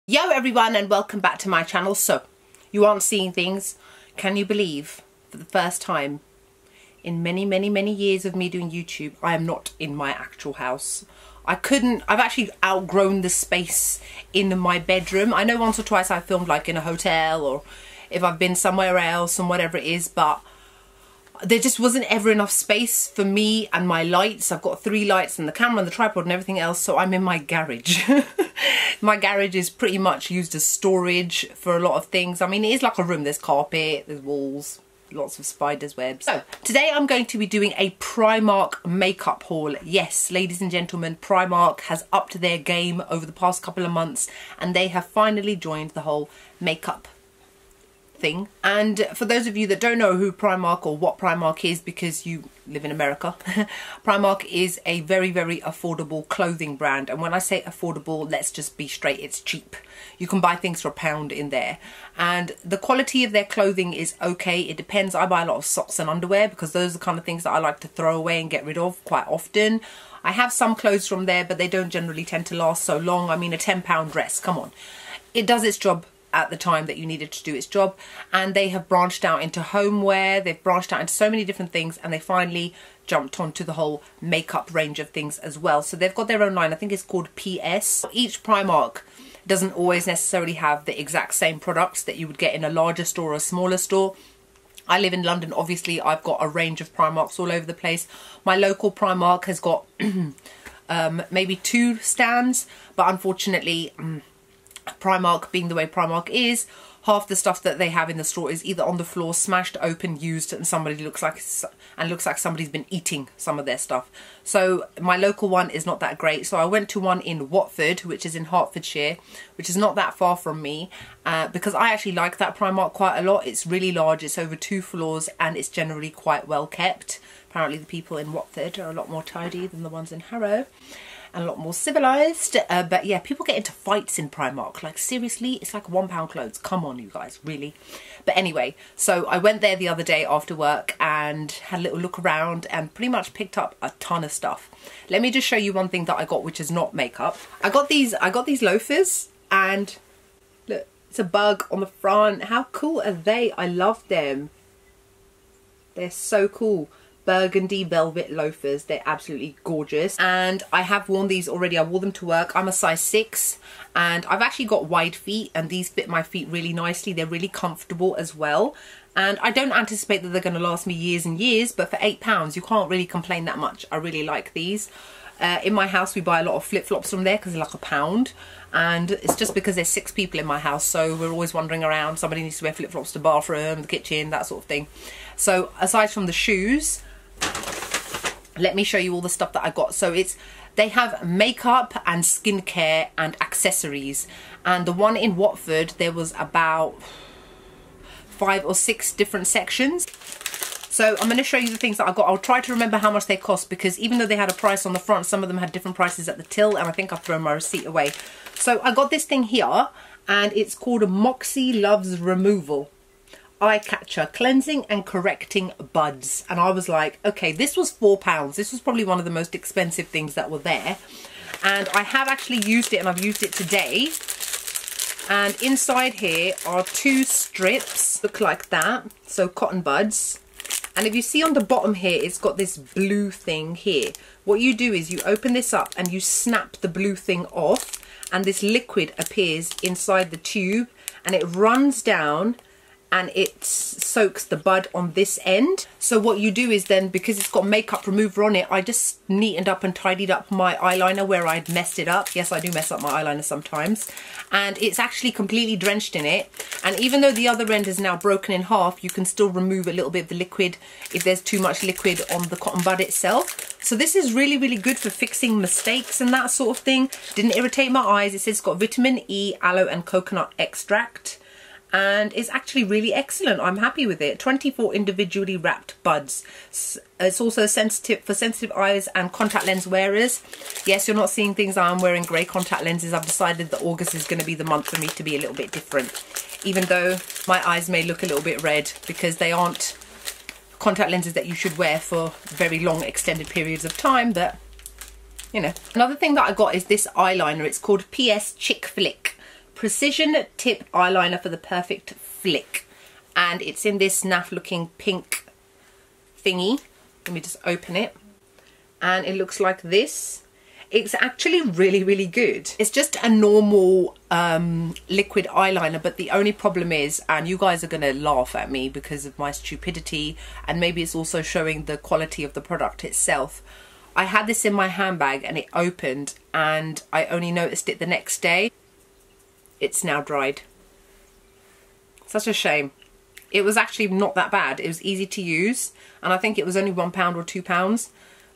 Yo everyone, and welcome back to my channel. So, you aren't seeing things. Can you believe, for the first time in many years of me doing YouTube, I am not in my actual house. I've actually outgrown the space in my bedroom. I know once or twice I filmed like in a hotel or if I've been somewhere else and whatever it is, but there just wasn't ever enough space for me and my lights. I've got 3 lights and the camera and the tripod and everything else, so I'm in my garage. My garage is pretty much used as storage for a lot of things. I mean, it is like a room. There's carpet, there's walls, lots of spiders' webs. So today I'm going to be doing a Primark makeup haul. Yes, ladies and gentlemen, Primark has upped their game over the past couple of months and they have finally joined the whole makeup thing. And for those of you that don't know who Primark or what Primark is, because you live in America, Primark is a very affordable clothing brand. And when I say affordable, let's just be straight, it's cheap. You can buy things for £1 in there, and the quality of their clothing is okay. It depends. I buy a lot of socks and underwear because those are the kind of things that I like to throw away and get rid of quite often. I have some clothes from there, but they don't generally tend to last so long. I mean, a £10 dress, come on, it does its job at the time that you needed to do its job. And they have branched out into homeware, they've branched out into so many different things, and they finally jumped onto the whole makeup range of things as well. So they've got their own line, I think it's called PS. Each Primark doesn't always necessarily have the exact same products that you would get in a larger store or a smaller store. I live in London, obviously I've got a range of Primarks all over the place. My local Primark has got maybe 2 stands, but unfortunately Primark, being the way Primark is, half the stuff that they have in the store is either on the floor, smashed open, used, and looks like somebody's been eating some of their stuff. So my local one is not that great. So I went to one in Watford, which is in Hertfordshire, which is not that far from me, because I actually like that Primark quite a lot. It's really large, it's over 2 floors, and it's generally quite well kept. Apparently the people in Watford are a lot more tidy than the ones in Harrow, and a lot more civilised. But yeah, people get into fights in Primark. Like, seriously, it's like £1 clothes. Come on, you guys, really? But anyway, so I went there the other day after work and had a little look around and pretty much picked up a ton of stuff. Let me just show you one thing that I got, which is not makeup. I got these loafers, and look, it's a bug on the front. How cool are they? I love them. They're so cool. Burgundy velvet loafers. They're absolutely gorgeous, and I have worn these already. I wore them to work. I'm a size 6 and I've actually got wide feet, and these fit my feet really nicely. They're really comfortable as well, and I don't anticipate that they're going to last me years and years, but for £8 you can't really complain that much. I really like these. In my house we buy a lot of flip-flops from there because they're like £1, and it's just because there's 6 people in my house, so we're always wandering around. Somebody needs to wear flip-flops to the bathroom, the kitchen, that sort of thing. So aside from the shoes, let me show you all the stuff that I got. So they have makeup and skincare and accessories, and the one in Watford, there was about 5 or 6 different sections. So I'm going to show you the things that I got. I'll try to remember how much they cost, because even though they had a price on the front, some of them had different prices at the till, and I think I've thrown my receipt away. So I got this thing here, and it's called Moxie Loves Removal Eye Catcher Cleansing and Correcting Buds. And I was like, okay, this was £4. This was probably one of the most expensive things that were there, and I have actually used it, and I've used it today. And inside here are 2 strips, look like that, so cotton buds. And if you see on the bottom here, it's got this blue thing here. What you do is you open this up and you snap the blue thing off, and this liquid appears inside the tube, and it runs down and it soaks the bud on this end. So what you do is then, because it's got makeup remover on it, I just neatened up and tidied up my eyeliner where I'd messed it up. Yes, I do mess up my eyeliner sometimes. And it's actually completely drenched in it. And even though the other end is now broken in half, you can still remove a little bit of the liquid if there's too much liquid on the cotton bud itself. So this is really good for fixing mistakes and that sort of thing. Didn't irritate my eyes. It says it's got vitamin E, aloe and coconut extract, and it's actually really excellent. I'm happy with it. 24 individually wrapped buds. It's also sensitive for sensitive eyes and contact lens wearers. Yes, you're not seeing things. I'm wearing grey contact lenses. I've decided that August is going to be the month for me to be a little bit different, even though my eyes may look a little bit red, because they aren't contact lenses that you should wear for very long extended periods of time. But you know, another thing that I got is this eyeliner. It's called PS Chick Flick Precision Tip Eyeliner for the perfect flick. And it's in this naff looking pink thingy. Let me just open it. And it looks like this. It's actually really, really good. It's just a normal liquid eyeliner, but the only problem is, and you guys are going to laugh at me because of my stupidity, and maybe it's also showing the quality of the product itself. I had this in my handbag and it opened and I only noticed it the next day. It's now dried. Such a shame. It was actually not that bad. It was easy to use and I think it was only £1 or £2.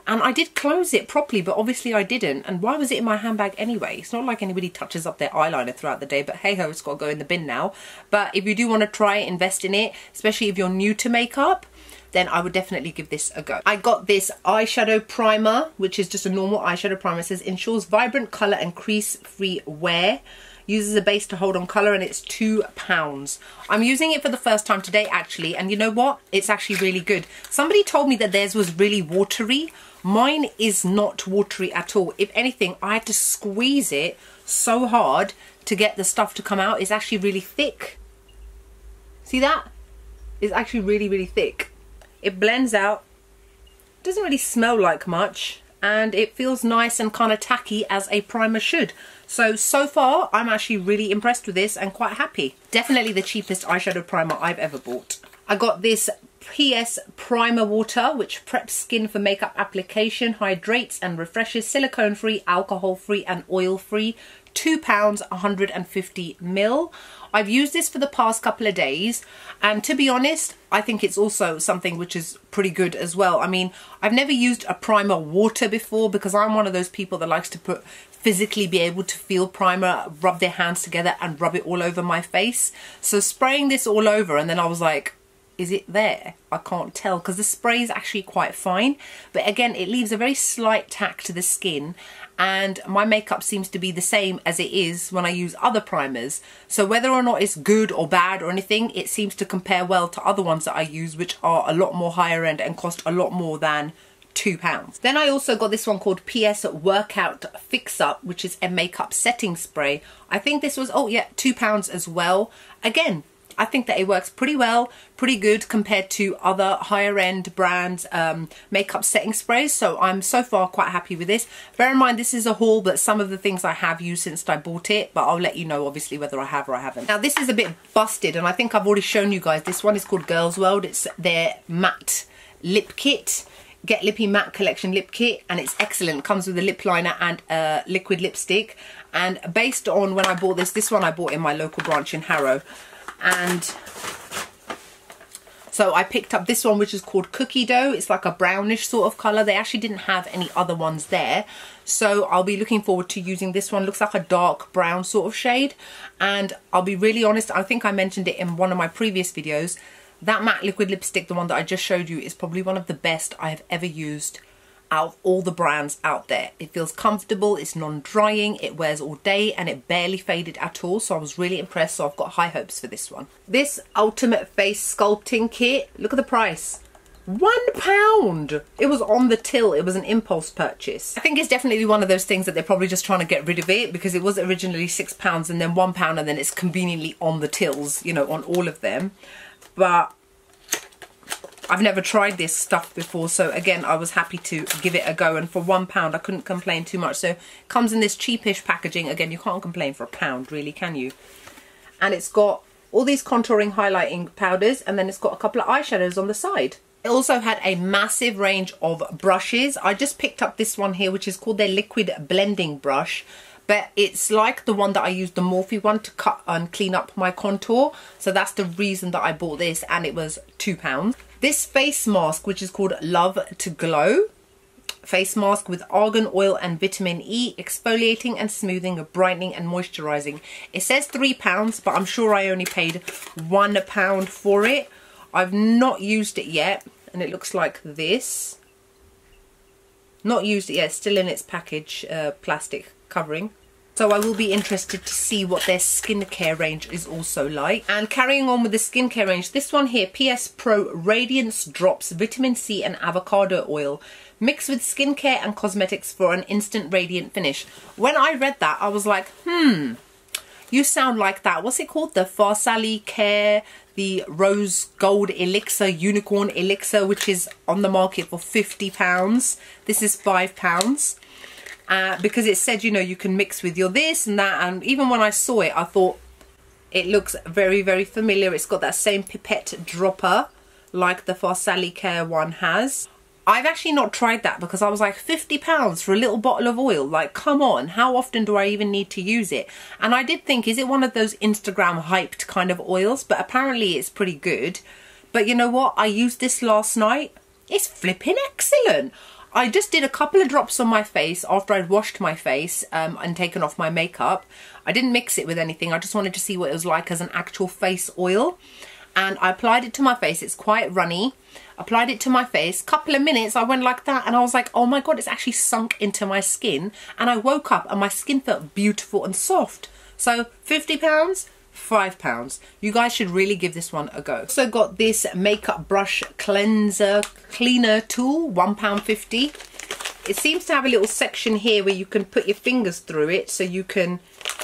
And I did close it properly, but obviously I didn't. And why was it in my handbag anyway? It's not like anybody touches up their eyeliner throughout the day, but hey ho, it's got to go in the bin now. But if you do want to try it, invest in it, especially if you're new to makeup, then I would definitely give this a go. I got this eyeshadow primer, which is just a normal eyeshadow primer. It says ensures vibrant colour and crease-free wear. Uses a base to hold on colour and it's £2. I'm using it for the first time today actually, and you know what? It's actually really good. Somebody told me that theirs was really watery. Mine is not watery at all. If anything, I had to squeeze it so hard to get the stuff to come out. It's actually really thick. See that? It's actually really, really thick. It blends out. Doesn't really smell like much. And it feels nice and kind of tacky as a primer should. So far, I'm actually really impressed with this and quite happy. Definitely the cheapest eyeshadow primer I've ever bought. I got this PS Primer Water, which preps skin for makeup application, hydrates and refreshes, silicone-free, alcohol-free and oil-free. £2, 150ml. I've used this for the past couple of days and to be honest, I think it's also something which is pretty good as well. I mean, I've never used a primer water before because I'm one of those people that likes to physically be able to feel primer, rub their hands together and rub it all over my face. So spraying this all over and then I was like, is it there? I can't tell because the spray is actually quite fine. But again, it leaves a very slight tack to the skin and my makeup seems to be the same as it is when I use other primers. So whether or not it's good or bad or anything, it seems to compare well to other ones that I use, which are a lot more higher end and cost a lot more than £2. Then I also got this one called PS Workout Fix Up, which is a makeup setting spray. I think this was, oh yeah, £2 as well. Again, I think that it works pretty well, pretty good compared to other higher end brands makeup setting sprays. So I'm so far quite happy with this. Bear in mind this is a haul, but some of the things I have used since I bought it, but I'll let you know obviously whether I have or I haven't. Now this is a bit busted and I think I've already shown you guys. This one is called Girls World. It's their matte lip kit. Get Lippy Matte Collection lip kit and it's excellent. It comes with a lip liner and a liquid lipstick. And based on when I bought this one I bought in my local branch in Harrow. And so I picked up this one which is called Cookie Dough. It's like a brownish sort of colour. They actually didn't have any other ones there. So I'll be looking forward to using this one. Looks like a dark brown sort of shade. And I'll be really honest, I think I mentioned it in one of my previous videos. That matte liquid lipstick, the one that I just showed you, is probably one of the best I have ever used out of all the brands out there. It feels comfortable, it's non-drying, it wears all day and it barely faded at all, so I was really impressed. So I've got high hopes for this one. This Ultimate Face Sculpting Kit, look at the price. £1. It was on the till. It was an impulse purchase. I think it's definitely one of those things that they're probably just trying to get rid of it because it was originally £6 and then £1 and then it's conveniently on the tills, you know, on all of them. But I've never tried this stuff before, so again I was happy to give it a go, and for £1 I couldn't complain too much. So it comes in this cheapish packaging. Again, you can't complain for £1 really, can you? And it's got all these contouring highlighting powders and then it's got a couple of eyeshadows on the side. It also had a massive range of brushes. I just picked up this one here which is called their liquid blending brush. But it's like the one that I used, the Morphe one, to cut and clean up my contour. So that's the reason that I bought this and it was £2. This face mask, which is called Love to Glow. Face mask with argan oil and vitamin E, exfoliating and smoothing, brightening and moisturising. It says £3, but I'm sure I only paid £1 for it. I've not used it yet and it looks like this. Not used it yet, still in its package, plastic covering. So I will be interested to see what their skincare range is also like. And carrying on with the skincare range, this one here, PS Pro Radiance Drops Vitamin C and Avocado Oil. Mixed with skincare and cosmetics for an instant radiant finish. When I read that, I was like, You sound like that. What's it called? The Farsali Care, the Rose Gold Elixir, Unicorn Elixir, which is on the market for £50. This is £5. Because it said, you know, you can mix with your this and that. And even when I saw it, I thought it looks very, very familiar. It's got that same pipette dropper like the Farsali Care one has. I've actually not tried that because I was like, £50 for a little bottle of oil? Like, come on, how often do I even need to use it? And I did think, is it one of those Instagram hyped kind of oils? But apparently it's pretty good. But you know what? I used this last night. It's flipping excellent. I just did a couple of drops on my face after I'd washed my face and taken off my makeup. I didn't mix it with anything. I just wanted to see what it was like as an actual face oil. And I applied it to my face. It's quite runny. Applied it to my face. Couple of minutes, I went like that. And I was like, oh my God, it's actually sunk into my skin. And I woke up and my skin felt beautiful and soft. So £50, £5. You guys should really give this one a go. Also got this makeup brush cleanser cleaner tool, £1.50. It seems to have a little section here where you can put your fingers through it so you can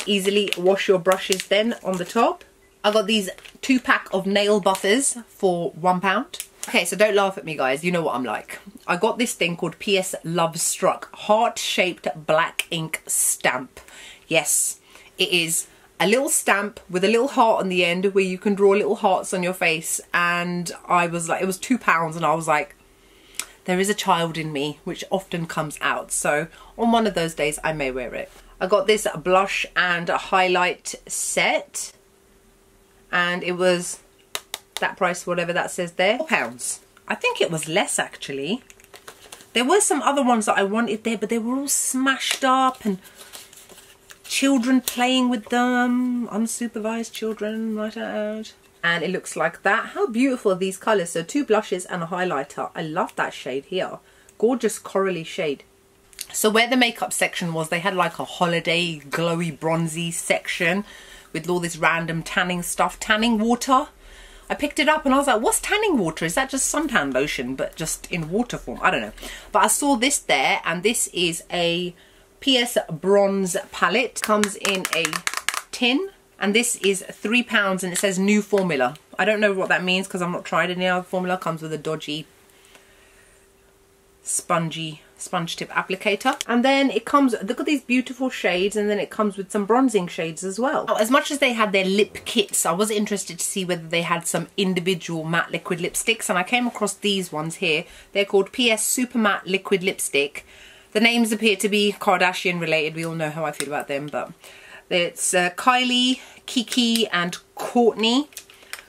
easily wash your brushes then on the top. I got these 2-pack of nail buffers for £1. Okay, so don't laugh at me, guys. You know what I'm like. I got this thing called PS Love Struck heart-shaped black ink stamp. Yes, it is a little stamp with a little heart on the end where you can draw little hearts on your face. And I was like, it was £2 and I was like, there is a child in me, which often comes out. So on one of those days, I may wear it. I got this blush and a highlight set. And it was that price, whatever that says there, £4. I think it was less actually. There were some other ones that I wanted there, but they were all smashed up and children playing with them, unsupervised children, right out. And it looks like that. How beautiful are these colours? So 2 blushes and a highlighter. I love that shade here. Gorgeous corally shade. So where the makeup section was, they had like a holiday glowy bronzy section with all this random tanning stuff, tanning water. I picked it up and I was like, what's tanning water? Is that just suntan lotion, but just in water form? I don't know. But I saw this there, and this is a PS Bronze palette. Comes in a tin, and this is £3 and it says new formula. I don't know what that means because I've not tried any other formula. Comes with a dodgy, sponge tip applicator, and then it comes, look at these beautiful shades, and then it comes with some bronzing shades as well. Now, as much as they had their lip kits, I was interested to see whether they had some individual matte liquid lipsticks, and I came across these ones here. They're called PS Super Matte Liquid Lipstick. The names appear to be Kardashian related. We all know how I feel about them, but it's Kylie, Kiki and Courtney.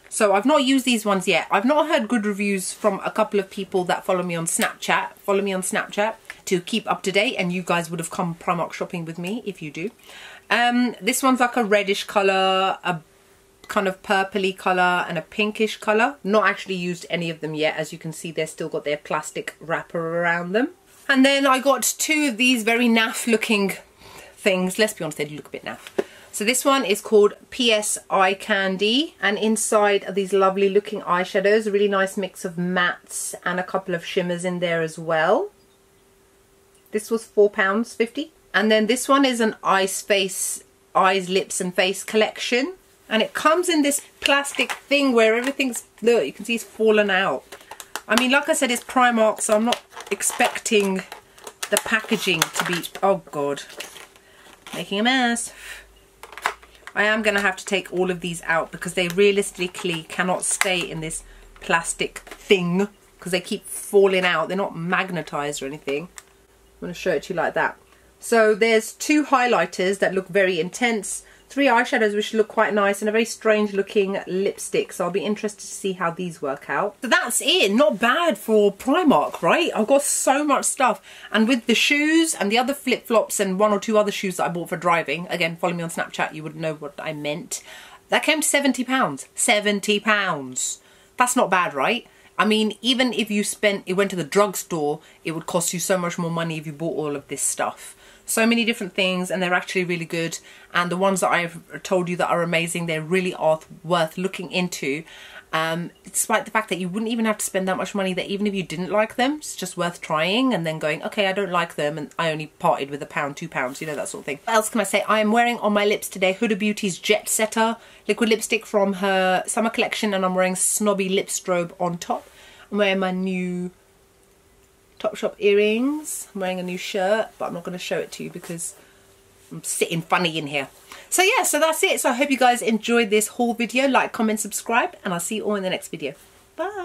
So I've not used these ones yet. I've not heard good reviews from a couple of people that follow me on Snapchat. Follow me on Snapchat to keep up to date, and you guys would have come Primark shopping with me if you do. This one's like a reddish colour, a kind of purpley colour and a pinkish colour. Not actually used any of them yet. As you can see, they've still got their plastic wrapper around them. And then I got 2 of these very naff looking things. Let's be honest, they do look a bit naff. So this one is called PS Eye Candy, and inside are these lovely looking eyeshadows, a really nice mix of mattes and a couple of shimmers in there as well. This was £4.50. And then this one is an eyes, lips and face collection, and it comes in this plastic thing where everything's, look, you can see it's fallen out. I mean, like I said, it's Primark, so I'm not expecting the packaging to be, oh God, making a mess. I am going to have to take all of these out because they realistically cannot stay in this plastic thing because they keep falling out. They're not magnetized or anything. I'm going to show it to you like that. So there's 2 highlighters that look very intense, 3 eyeshadows which look quite nice, and a very strange looking lipstick. So I'll be interested to see how these work out. So that's it. Not bad for Primark, right? I've got so much stuff. And with the shoes and the other flip-flops and 1 or 2 other shoes that I bought for driving, again, follow me on Snapchat, you would know what I meant. That came to £70. £70. That's not bad, right? I mean, even if you went to the drugstore, it would cost you so much more money if you bought all of this stuff. So many different things, and they're actually really good. And the ones that I've told you that are amazing, they really are worth looking into. Despite the fact that you wouldn't even have to spend that much money, that even if you didn't like them, it's just worth trying and then going, okay, I don't like them, and I only parted with £1, £2, you know, that sort of thing. What else can I say? I am wearing on my lips today Huda Beauty's Jetsetter liquid lipstick from her summer collection, and I'm wearing Snobby Lip strobe on top. I'm wearing my new Topshop earrings. I'm wearing a new shirt, but I'm not going to show it to you because I'm sitting funny in here. So yeah, so that's it. So I hope you guys enjoyed this haul video. Like, comment, subscribe, and I'll see you all in the next video. Bye.